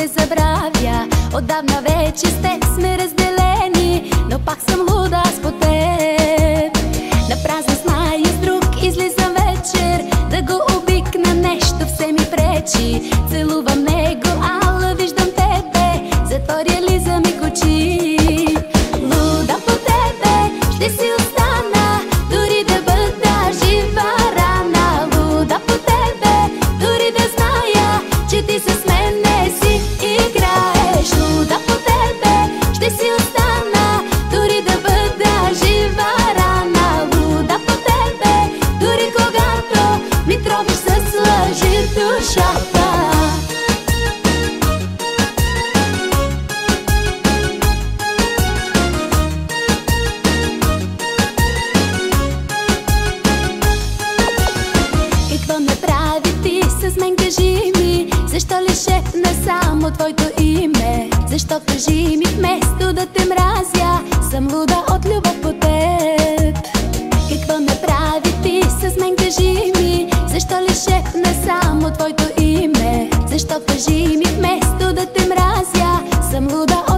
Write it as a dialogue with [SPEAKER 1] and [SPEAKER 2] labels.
[SPEAKER 1] те забравя. Отдавна вече сме разделени, но пак съм луда аз по теб. На празно зная с друг излизам вечер, да го обикна, нещо все ми пречи. Целувам него, ала виждам тебе, затворя ли за миг очи. Луда по тебе, ще си остана, дори да бъда жива рана. Луда по тебе, дори да зная, че ти с мен не си играеш. Луда по тебе, ще си остана, дори да бъда жива рана. Луда по тебе, дори когато ми тровиш с лъжи душата. Какво направи ти с мен, кажи ми? Защо ли шепна само твоето име? Защо, кажи ми, вместо да те мразя, съм луда от любов по теб? Какво направи ти с мен, кажи ми? Защо ли шепна само твоето име? Защо, кажи ми, вместо да те мразя, съм луда от